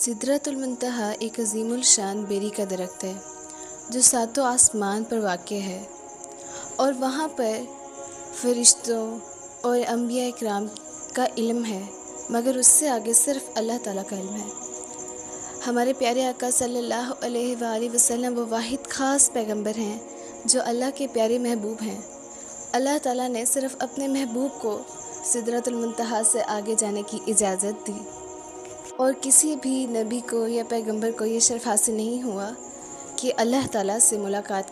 सिदरतुल मुंतहा एक अजीमुल शान बेरी का दरख्त है जो सातों आसमान पर वाक़ है और वहाँ पर फ़रिश्तों और अंबिया इकराम का इल्म है, मगर उससे आगे सिर्फ़ अल्लाह ताला का इल्म है। हमारे प्यारे आका सल्लल्लाहु अलैहि वसल्लम वो वाहिद ख़ास पैगंबर हैं जो अल्लाह के प्यारे महबूब हैं। अल्लाह ताला ने सिर्फ़ अपने महबूब को सिदरतुल मुंतहा से आगे जाने की इजाज़त दी और किसी भी नबी को या पैगंबर को ये शर्फ़ हासिल नहीं हुआ कि अल्लाह ताला से मुलाकात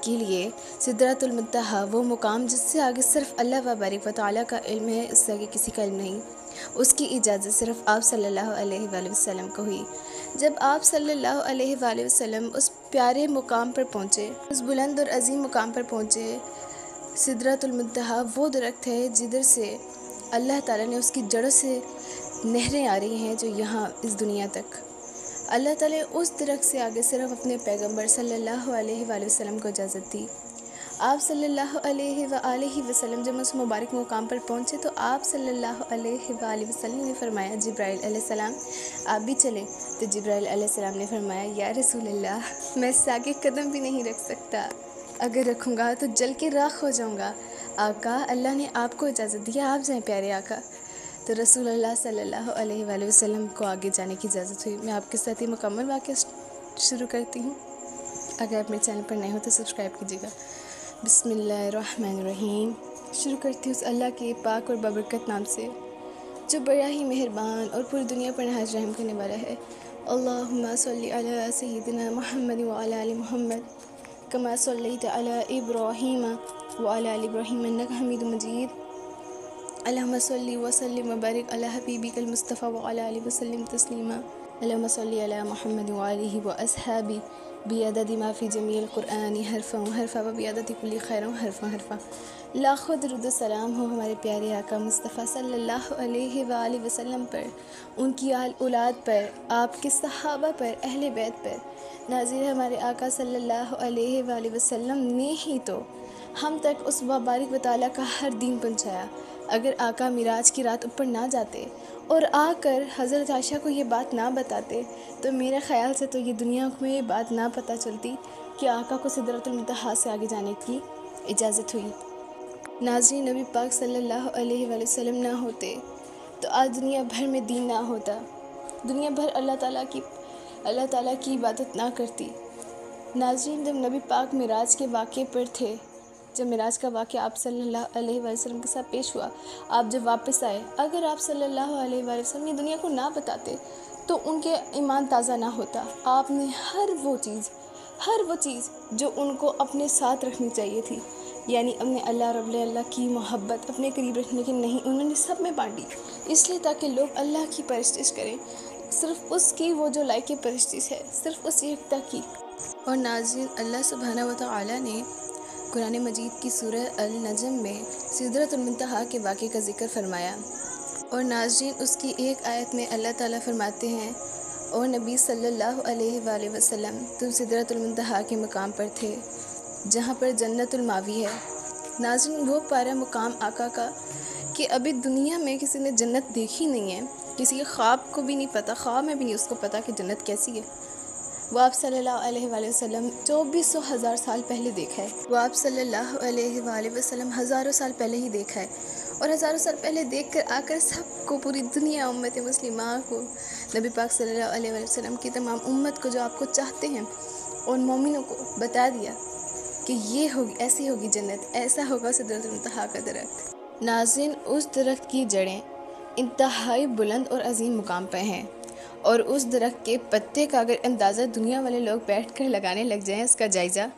के लिए सिदरतुल मुंतहा वो मुकाम जिससे आगे सिर्फ़ अल्लाह व बारिक व तआला का इल्म है, उससे आगे किसी का इल्म नहीं, उसकी इजाज़त सिर्फ़ आप सल्लल्लाहु अलैहि वसल्लम को हुई। जब आप सल्लल्लाहु अलैहि वसल्लम उस प्यारे मुकाम पर पहुँचे, उस बुलंद और अजीम मुकाम पर पहुँचे, सिदरतुल मुंतहा वो दरख्त है जिधर से अल्लाह ताला ने उसकी जड़ों से नहरें आ रही हैं जो यहाँ इस दुनिया तक। अल्लाह ताला उस दरख्त से आगे सिर्फ़ अपने पैगंबर सल्लल्लाहु अलैहि वसल्लम को इजाज़त दी। आप सल्लल्लाहु अलैहि वसल्लम जब उस मुबारक मुकाम पर पहुँचे तो आप सल्लल्लाहु अलैहि वसल्लम ने फरमाया, जिब्राइल अलैहिस्सलाम आप भी चले। तो जिब्राइल अलैहिस्सलाम ने फरमाया, या रसूल अल्लाह, मैं इससे आगे कदम भी नहीं रख सकता, अगर रखूँगा तो जल के राख हो जाऊँगा। आका, अल्लाह ने आपको इजाज़त दिया, आप जाएँ प्यारे आका। तो रसूल अल्लाह सल्लल्लाहु अलैहि वसल्लम को आगे जाने की इजाज़त हुई। मैं आपके साथ ही मुकम्मल वाक़या शुरू करती हूँ। अगर आप मेरे चैनल पर नए हो तो सब्सक्राइब कीजिएगा। बिस्मिल्लाहिर्रहमानिर्रहीम। शुरू करती हूँ उस अल्लाह के पाक और बाबरकत नाम से जो बड़ा ही मेहरबान और पूरी दुनिया पर नहाज रहम करने वाला है। अल्लाहुम्मा सल्ली अला सय्यिदिना मुहम्मद व अला आलि मुहम्मद कमा सल्लैता अला इब्राहीम व अला आलि इब्राहीम इन्नका हमीदुम मजीद। अल्लाहुम्मा सल्ली व सल्लिम व बारिक अला हबीबिकल मुस्तफ़ा व अला आलिहि व सल्लिम तस्लीमा। अल्लाहुम्मा सल्ली अला मुहम्मद व आलिहि व अस्हाबी बिअददि मा फ़ी जमीइल क़ुरआनी हरफ़न व हरफ़ा व बिअददि कुल्लि खैर व हरफ़न हरफ़ा। लाखों दरूद व सलाम हो हमारे प्यारे आका मुस्तफ़ा सल्लल्लाहु अलैहि वसल्लम पर, उनकी आल औलाद पर, आपके सहाबा पर, अहले बैत पर। नाज़िर हमारे आका सल्लल्लाहु अलैहि वसल्लम ने ही तो हम तक उस मुबारक व तआला का हर दीन पहुँचाया। अगर आका मिराज की रात ऊपर ना जाते और आकर हज़रत आयशा को ये बात ना बताते तो मेरे ख़्याल से तो ये दुनिया में ये बात ना पता चलती कि आका को सिदरतुल मुंतहा से आगे जाने की इजाज़त हुई। नाज़रीन, नबी पाक सल्लल्लाहु अलैहि वसल्लम ना होते तो आज दुनिया भर में दीन ना होता, दुनिया भर अल्लाह ताला की इबादत ना करती। नाज़रीन, जब नबी पाक मिराज के वाक़े पर थे, जब मिराज का वाक़या आप सल्लल्लाहु अलैहि वसल्लम के साथ पेश हुआ, आप जब वापस आए, अगर आप सल्लल्लाहु अलैहि वसल्लम ये दुनिया को ना बताते तो उनके ईमान ताज़ा ना होता। आपने हर वो चीज़ जो उनको अपने साथ रखनी चाहिए थी, यानी अपने अल्लाह की मोहब्बत अपने करीब रखने की नहीं, उन्होंने सब में बांटी, इसलिए ताकि लोग अल्लाह की परस्तिश करें, सिर्फ़ उसकी वो जो लायक परस्तिश है, सिर्फ़ उस एकता की। और नाज़रीन, अल्लाह सुब्हानहू व तआला ने कुरान मजीद की सूरह अल-नजम में सिदरतुल मुंतहा के वाक़े का ज़िक्र फरमाया। और नाज़रीन, उसकी एक आयत में अल्लाह ताला फरमाते हैं, और नबी सल्लल्लाहु अलैहि वसल्लम तुम सिदरतुल मुंतहा के मुकाम पर थे जहाँ पर जन्नतुल मावी है। नाज़रीन, वो पारा मुकाम आका का कि अभी दुनिया में किसी ने जन्नत देखी नहीं है, किसी के ख्वाब को भी नहीं पता, ख्वाब में भी नहीं उसको पता कि जन्नत कैसी है। वो आप सल्लल्लाहु अलैहि वसल्लम 2400 साल पहले देखा है। वो आप सल्लल्लाहु अलैहि वसल्लम हज़ारों साल पहले ही देखा है, और हज़ारों साल पहले देखकर आकर सबको, पूरी दुनिया उम्मत मुस्लिमा को, नबी पाक सल्लल्लाहु अलैहि वसल्लम की तमाम उम्मत को जो आपको चाहते हैं और मोमिनों को बता दिया कि ये होगी, ऐसी होगी जन्नत, ऐसा होगा सिदरतुल मुंतहा का दरख्त। नाज़रीन, उस दरख्त की जड़ें इंतहाई बुलंद और अजीम मुकाम पर हैं, और उस दरख्त के पत्ते का अगर अंदाज़ा दुनिया वाले लोग बैठकर लगाने लग जाएं, उसका जायज़ा,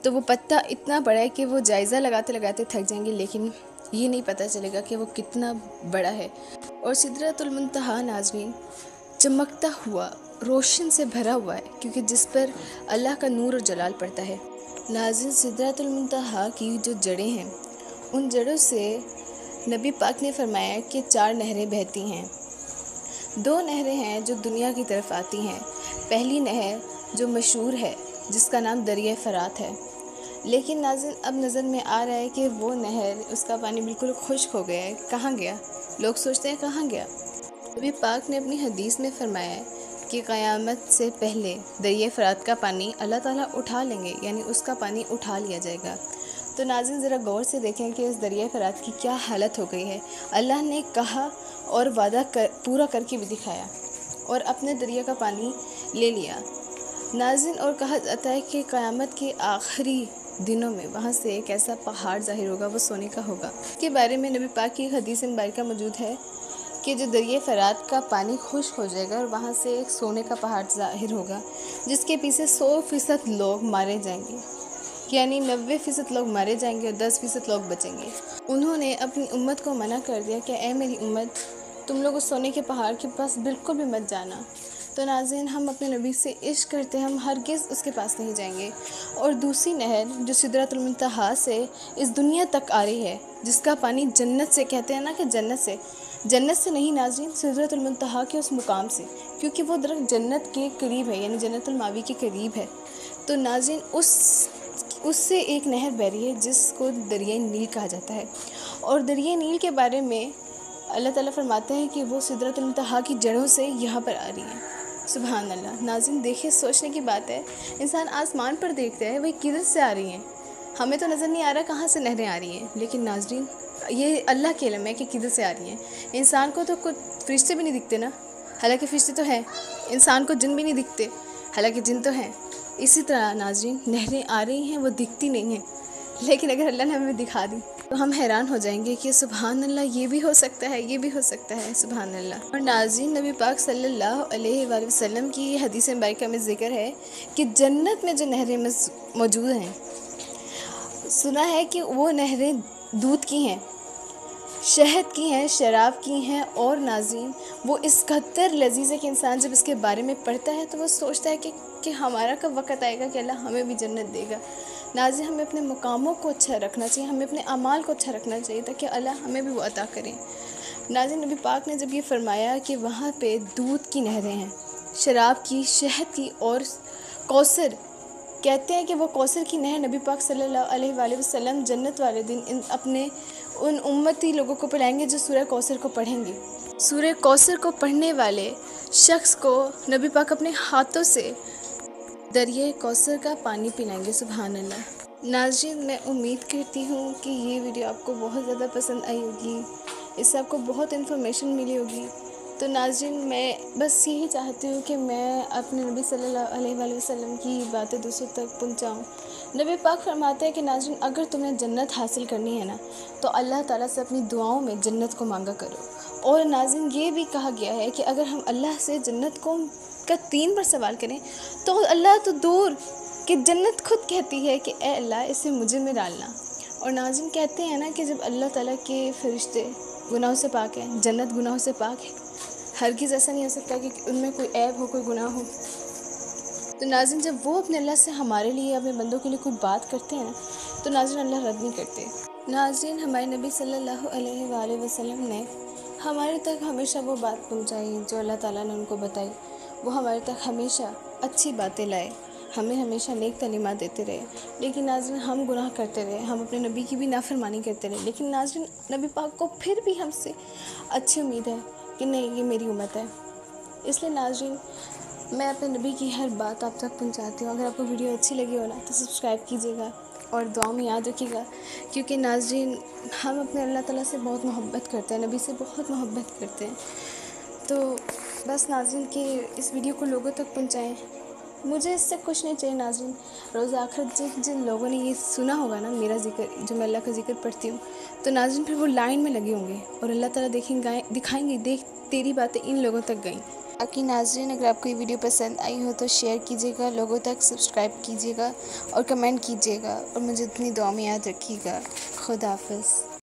तो वो पत्ता इतना बड़ा है कि वो जायज़ा लगाते लगाते थक जाएंगे, लेकिन ये नहीं पता चलेगा कि वो कितना बड़ा है। और सिदरतुल मुंतहा नाज़रीन चमकता हुआ, रोशन से भरा हुआ है, क्योंकि जिस पर अल्लाह का नूर और जलाल पड़ता है। नाज़रीन, सिदरतुल मुंतहा की जो जड़ें हैं, उन जड़ों से नबी पाक ने फरमाया कि 4 नहरें बहती हैं। 2 नहरें हैं जो दुनिया की तरफ आती हैं। पहली नहर जो मशहूर है, जिसका नाम दरिया फ़रात है, लेकिन नाज़रीन अब नज़र में आ रहा है कि वो नहर, उसका पानी बिल्कुल खुश्क हो गया है। कहाँ गया? लोग सोचते हैं कहाँ गया। नबी पाक ने अपनी हदीस में फरमाया है کہ قیامت سے پہلے دریائے فرات کا پانی اللہ تعالیٰ اٹھا لیں گے، یعنی اس کا پانی اٹھا لیا جائے گا۔ تو ناظرین ذرا غور سے دیکھیں کہ اس دریائے فرات کی کیا حالت ہو گئی ہے۔ اللہ نے کہا اور وعدہ پورا کر کے بھی دکھایا اور اپنے دریا کا پانی لے لیا ناظرین، اور کہا جاتا ہے کہ قیامت کے آخری دنوں میں وہاں سے ایک ایسا پہاڑ ظاہر ہوگا، وہ سونے کا ہوگا۔ اس کے بارے میں نبی پاک کی ایک حدیث مبارکہ موجود ہے کہ جو دریائے فرات کا پانی خشک ہو جائے گا اور وہاں سے ایک سونے کا پہاڑ ظاہر ہوگا، جس کے پیچھے 100% لوگ مارے جائیں گے، یعنی 90% لوگ مارے جائیں گے اور 10% لوگ بچیں گے۔ انہوں نے اپنی امت کو منع کر دیا کہ اے میری امت، تم لوگ اس سونے کے پہاڑ کے پاس بالکل بھی مت جانا۔ تو ناظرین ہم اپنے نبی سے عشق کرتے ہیں، ہم ہرگز اس کے پاس نہیں جائیں گے۔ اور دوسری نہر جو سدرۃ المنتہا سے اس دنیا تک آ رہی ہے، جس کا پانی جنت سے، کہتے ہیں نا کہ جنت سے نہیں ناظرین، سدرۃ المنتہا کے اس مقام سے، کیونکہ وہ درخت جنت کے قریب ہے، یعنی جنت الماوی کے قریب ہے۔ تو ناظرین اس سے ایک نہر بہ رہی ہے جس کو دریائے نیل کہا جاتا ہے، اور دریائے نیل کے بارے میں اللہ تعالیٰ فرماتے ہیں کہ وہ سدرۃ المنتہا کی جڑوں سے یہاں پر آ رہی ہیں۔ سبحان اللہ ناظرین، دیکھیں سوچنے کی بات ہے، انسان آسمان پر دیکھتا ہے وہی کدھر سے آ رہی ہیں، ہمیں تو نظر نہیں آ رہا کہاں سے نہریں آ رہی ہیں، لیکن ناظرین یہ اللہ کے علم ہے کہ کدھر سے آ رہی ہیں۔ انسان کو تو کچھ فرشتے بھی نہیں دکھتے نا، حالانکہ فرشتے تو ہیں، انسان کو جن بھی نہیں دکھتے، حالانکہ جن تو ہیں۔ اسی طرح ناظرین نہریں آ رہی ہیں، وہ دکھتی نہیں ہیں، لیکن اگر اللہ نے ہمیں دکھا دی تو ہم حیران ہو جائیں گے کہ سبحان اللہ، یہ بھی ہو سکتا ہے، یہ بھی ہو سکتا ہے، سبحان اللہ۔ اور ناظرین نبی پاک صلی اللہ علیہ وآلہ وسلم کی یہ حدیث مبارکہ میں ذکر ہے کہ جنت میں جو نہریں موجود ہیں، سنا ہے کہ وہ نہریں دودھ کی ہیں، شہد کی ہیں، شراب کی ہیں، اور ناظرین وہ اس قدر لذیذ ہے کہ انسان جب اس کے بارے میں پڑھتا ہے تو وہ سوچتا ہے کہ ہمارا کب وقت آئے گا کہ اللہ ہمیں بھی جنت دے گا۔ ناظرین ہمیں اپنے مقاموں کو اچھا رکھنا چاہیے، ہمیں اپنے اعمال کو اچھا رکھنا چاہیے تاکہ اللہ ہمیں بھی وہ عطا کریں۔ ناظرین نبی پاک نے جب یہ فرمایا کہ وہاں پہ دودھ کی نہریں ہیں، شراب کی، شہد کی اور کوثر، کہتے ہیں کہ وہ کوثر کی نہر نبی پاک صلی اللہ علیہ وآلہ وسلم جنت والے دن اپنے ان امتی لوگوں کو پلائیں گے جو سورہ کوثر کو پڑھیں گے۔ سورہ کوثر کو پڑھنے والے شخص کو نبی پاک اپنے ہاتھوں سے دریائے کوثر کا پانی پلائیں گے، سبحان اللہ۔ ناظرین میں امید کرتی ہوں کہ یہ ویڈیو آپ کو بہت زیادہ پسند آئی ہوگی، اس سے آپ کو بہت انفارمیشن ملی ہوگی۔ تو ناظرین میں بس یہی چاہتی ہوں کہ میں اپنے نبی صلی اللہ علیہ وآلہ وسلم کی باتیں دوسروں تک پہنچاؤں۔ نبی پاک فرماتے ہیں کہ ناظرین اگر تمہیں جنت حاصل کرنی ہے نا تو اللہ تعالیٰ سے اپنی دعاؤں میں جنت کو مانگا کرو۔ اور ناظرین یہ بھی کہا گیا ہے کہ اگر ہم اللہ سے جنت کا 3 بار سوال کریں تو اللہ تو دور کہ جنت خود کہتی ہے کہ اے اللہ اسے مجھے میں ڈالنا۔ اور ناظرین کہتے ہیں نا کہ جب اللہ تعالیٰ کے فرشتے گناہوں سے پاک ہیں، جنت گناہوں سے پاک ہے، ہرگز ایسا نہیں ہو سکتا کہ ان میں کوئی عیب ہو، کوئی گناہ ہو۔ تو ناظرین جب وہ اپنے اللہ سے ہمارے لیے، اپنے بندوں کے لیے کوئی بات کرتے ہیں تو ناظرین اللہ رد نہیں کرتے۔ ناظرین ہمارے نبی صلی اللہ علیہ وآلہ وسلم نے ہمارے تک ہمیشہ وہ بات پہنچائی جو اللہ تعالیٰ نے ان کو بتائی، وہ ہمارے تک ہمیشہ اچھی باتیں لائے، ہمیں ہمیشہ نیک تعلیمات دیتے رہے۔ لیکن ناظرین ہم گناہ کرتے رہے، ہم اپنے نبی کی بھی نافرمانی کرتے رہے، لیکن ناظرین نبی پاک کو پھر بھی ہم سے اچھی امید ہے کہ نہیں، یہ میری امت ہے۔ اس لیے ناظرین میں اپنے نبی کی ہر بات آپ تک پہنچاتی ہوں۔ اگر آپ کو ویڈیو اچھی لگی ہو نا تو سبسکرائب کیجیے گا اور دعاؤں میں یاد رکھیے گا، کیونکہ ناظرین ہم اپنے اللہ تعالیٰ سے بہت محبت کرتے ہیں، نبی سے بہت محبت کرتے ہیں۔ تو بس ناظرین کہ اس ویڈیو کو لوگوں تک پہنچائیں، مجھے اس سے کچھ نہیں چاہیے ناظرین۔ روز آخرت جن لوگوں نے یہ سنا ہوگا نا میرا ذکر، جو میں اللہ کا ذکر پڑھتی ہوں، تو ناظرین پھر وہ لائن میں لگے ہوں گے اور اللہ تعالیٰ دکھائیں گے، دیکھ تیری باتیں ان لوگوں تک گئیں۔ باقی ناظرین اگر آپ کو یہ ویڈیو پسند آئی ہو تو شیئر کیجیے گا، لوگوں تک سبسکرائب کیجیے گا اور کمنٹ کیجیے گا، اور مجھے اپنی دعا میں یاد رکھیے گا۔ خدا حافظ۔